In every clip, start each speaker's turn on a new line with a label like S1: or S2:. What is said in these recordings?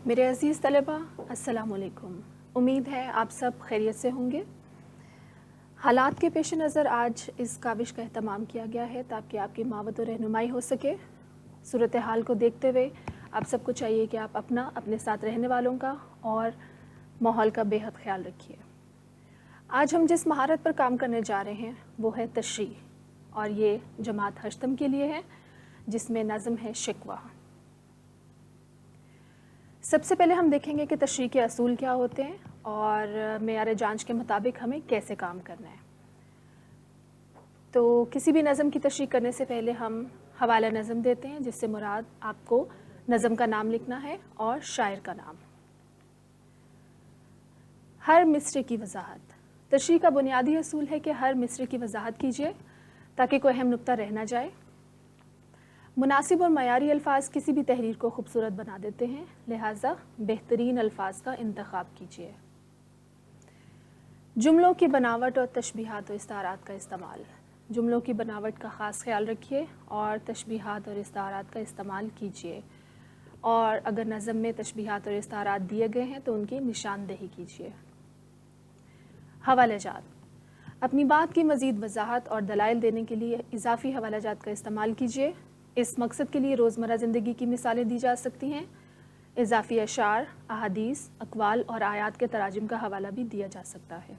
S1: میرے عزیز طلبہ السلام علیکم. امید ہے آپ سب خیریت سے ہوں گے. حالات کے پیش نظر آج اس کاوش کا اہتمام کیا گیا ہے تاکہ آپ کی معاونت و رہنمائی ہو سکے. صورتحال کو دیکھتے ہوئے آپ سب کو چاہیے کہ آپ اپنے ساتھ رہنے والوں کا اور ماحول کا بے حد خیال رکھیے. آج ہم جس مہارت پر کام کرنے جا رہے ہیں وہ ہے تشریح، اور یہ جماعت ہشتم کے لیے ہے جس میں نظم ہے شکوہ. سب سے پہلے ہم دیکھیں گے کہ تشریح کے اصول کیا ہوتے ہیں اور معیار جانچ کے مطابق ہمیں کیسے کام کرنا ہے. تو کسی بھی نظم کی تشریح کرنے سے پہلے ہم حوالہ نظم دیتے ہیں، جس سے مراد آپ کو نظم کا نام لکھنا ہے اور شاعر کا نام. ہر مصرع کی وضاحت. تشریح کا بنیادی اصول ہے کہ ہر مصرع کی وضاحت کیجیے تاکہ کوئی اہم نقطہ رہ نہ جائے. مناسب اور معیاری الفاظ کسی بھی تحریر کو خوبصورت بنا دیتے ہیں، لہٰذا بہترین الفاظ کا انتخاب کیجیے. جملوں کی بناوٹ اور تشبیہات و استعارات کا استعمال. جملوں کی بناوٹ کا خاص خیال رکھیے اور تشبیہات اور استعارات کا استعمال کیجیے، اور اگر نظم میں تشبیہات اور استعارات دیے گئے ہیں تو ان کی نشاندہی کیجیے. حوالہ جات. اپنی بات کی مزید وضاحت اور دلائل دینے کے لیے اضافی حوالہ جات کا استعمال کیجیے. اس مقصد کے لیے روزمرہ زندگی کی مثالیں دی جا سکتی ہیں. اضافی اشعار، احادیث، اقوال اور آیات کے تراجم کا حوالہ بھی دیا جا سکتا ہے.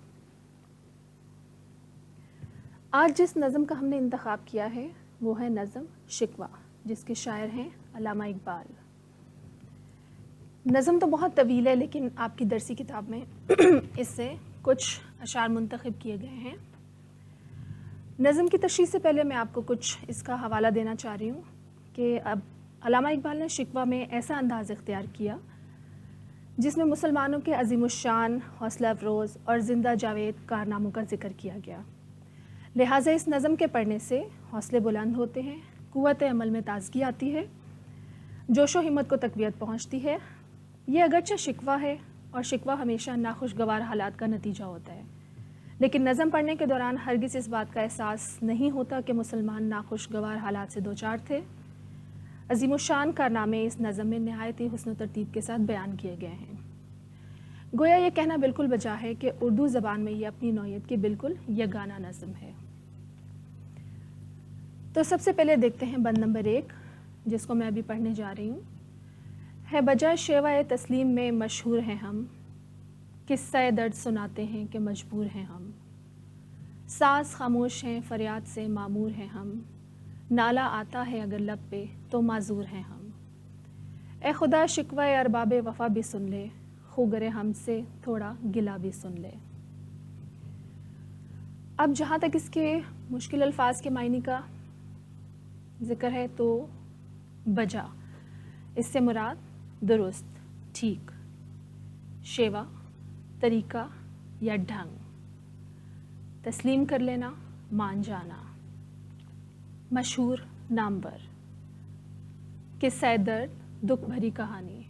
S1: آج جس نظم کا ہم نے انتخاب کیا ہے وہ ہے نظم شکوہ، جس کے شاعر ہیں علامہ اقبال. نظم تو بہت طویل ہے لیکن آپ کی درسی کتاب میں اس سے کچھ اشعار منتخب کیے گئے ہیں. نظم کی تشریح سے پہلے میں آپ کو کچھ اس کا حوالہ دینا چاہ رہی ہوں کہ اب علامہ اقبال نے شکوہ میں ایسا انداز اختیار کیا جس میں مسلمانوں کے عظیم الشان، حوصلہ افروز اور زندہ جاوید کارناموں کا ذکر کیا گیا. لہٰذا اس نظم کے پڑھنے سے حوصلے بلند ہوتے ہیں، قوت عمل میں تازگی آتی ہے، جوش و ہمت کو تقویت پہنچتی ہے. یہ اگرچہ شکوہ ہے اور شکوہ ہمیشہ ناخوشگوار حالات کا نتیجہ ہوتا ہے، لیکن نظم پڑھنے کے دوران ہرگز اس بات کا احساس نہیں ہوتا کہ مسلمان ناخوشگوار حالات سے دوچار تھے. عظیم الشان کارنامے اس نظم میں نہایت ہی حسن و ترتیب کے ساتھ بیان کیے گئے ہیں. گویا یہ کہنا بالکل بجا ہے کہ اردو زبان میں یہ اپنی نوعیت کی بالکل یگانہ نظم ہے. تو سب سے پہلے دیکھتے ہیں بند نمبر 1، جس کو میں ابھی پڑھنے جا رہی ہوں. ہے بجائے شیوہ تسلیم میں مشہور ہیں ہم، قصہ درد سناتے ہیں کہ مجبور ہیں ہم. ساز خاموش ہیں فریاد سے معمور ہیں ہم، نالا آتا ہے اگر لب پہ تو معذور ہیں ہم. اے خدا شکوہ ارباب وفا بھی سن لے، خوگر ہم سے تھوڑا گلہ بھی سن لے. اب جہاں تک اس کے مشکل الفاظ کے معنی کا ذکر ہے تو بجا، اس سے مراد درست، ٹھیک. شیوا، طریقہ یا ڈھنگ. تسلیم کر لینا، مان جانا. مشہور، نامور. قصہ درد، دکھ بھری کہانی.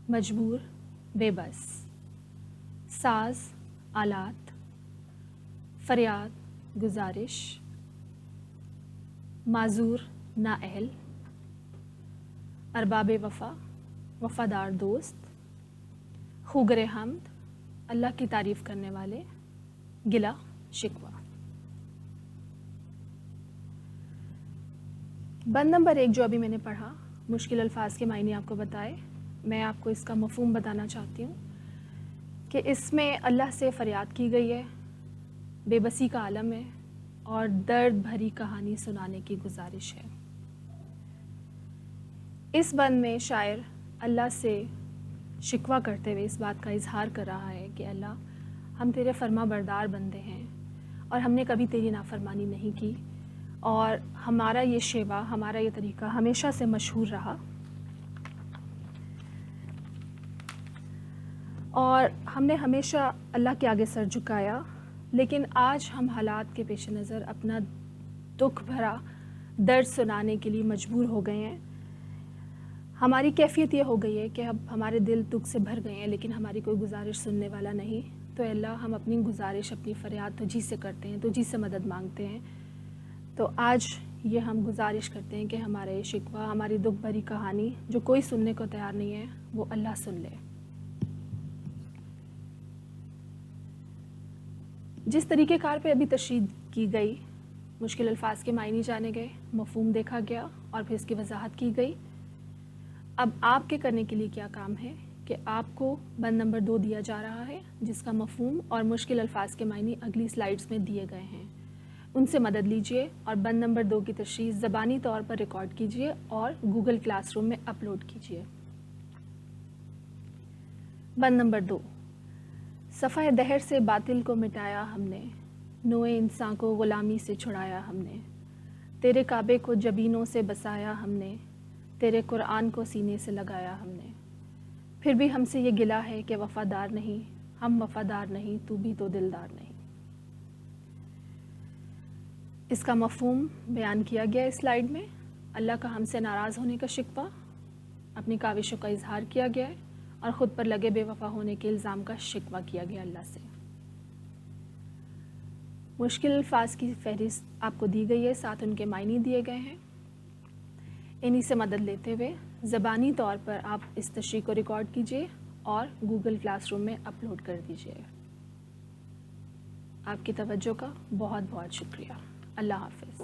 S1: مجبور، بے بس. ساز، آلات. فریاد، گزارش. معذور، نااہل. ارباب وفا، وفادار دوست. خوگر حمد، اللہ کی تعریف کرنے والے. گلہ، شکوہ. بند نمبر 1 جو ابھی میں نے پڑھا، مشکل الفاظ کے معنی آپ کو بتائے. میں آپ کو اس کا مفہوم بتانا چاہتی ہوں کہ اس میں اللہ سے فریاد کی گئی ہے، بے بسی کا عالم ہے اور درد بھری کہانی سنانے کی گزارش ہے. اس بند میں شاعر اللہ سے شکوہ کرتے ہوئے اس بات کا اظہار کر رہا ہے کہ اللہ، ہم تیرے فرما بردار بندے ہیں اور ہم نے کبھی تیری نافرمانی نہیں کی، اور ہمارا یہ شیوا، ہمارا یہ طریقہ ہمیشہ سے مشہور رہا، اور ہم نے ہمیشہ اللہ کے آگے سر جھکایا. لیکن آج ہم حالات کے پیش نظر اپنا دکھ بھرا درد سنانے کے لیے مجبور ہو گئے ہیں. ہماری کیفیت یہ ہو گئی ہے کہ اب ہمارے دل دکھ سے بھر گئے ہیں لیکن ہماری کوئی گزارش سننے والا نہیں. تو اللہ، ہم اپنی گزارش، اپنی فریاد تجھی سے کرتے ہیں، تجھی سے مدد مانگتے ہیں. تو آج یہ ہم گزارش کرتے ہیں کہ ہمارے شکوہ، ہماری دکھ بھری کہانی جو کوئی سننے کو تیار نہیں ہے وہ اللہ سن لے۔ جس طریقہ کار پہ ابھی تشریح کی گئی، مشکل الفاظ کے معنی جانے گئے، مفہوم دیکھا گیا اور پھر اس کی وضاحت کی گئی، اب آپ کے کرنے کے لیے کیا کام ہے کہ آپ کو بند نمبر 2 دیا جا رہا ہے جس کا مفہوم اور مشکل الفاظ کے معنی اگلی سلائیڈز میں دیے گئے ہیں، ان سے مدد لیجئے اور بند نمبر 2 کی تشریح زبانی طور پر ریکارڈ کیجئے اور گوگل کلاس روم میں اپلوڈ کیجئے۔ بند نمبر 2، صفحہ دہر سے باطل کو مٹایا ہم نے، نوع انسان کو غلامی سے چھڑایا ہم نے، تیرے کعبے کو جبینوں سے بسایا ہم نے، تیرے قرآن کو سینے سے لگایا ہم نے، پھر بھی ہم سے یہ گلہ ہے کہ وفادار نہیں، ہم وفادار نہیں، تو بھی تو دلدار نہیں۔ اس کا مفہوم بیان کیا گیا اس سلائیڈ میں۔ اللہ کا ہم سے ناراض ہونے کا شکوہ، اپنی کاوشوں کا اظہار کیا گیا ہے اور خود پر لگے بے وفا ہونے کے الزام کا شکوہ کیا گیا اللہ سے۔ مشکل الفاظ کی فہرست آپ کو دی گئی ہے، ساتھ ان کے معنی دیے گئے ہیں، انہی سے مدد لیتے ہوئے زبانی طور پر آپ اس تشریح کو ریکارڈ کیجئے اور گوگل کلاس روم میں اپلوڈ کر دیجئے۔ آپ کی توجہ کا بہت بہت شکریہ۔ اللہ حافظ۔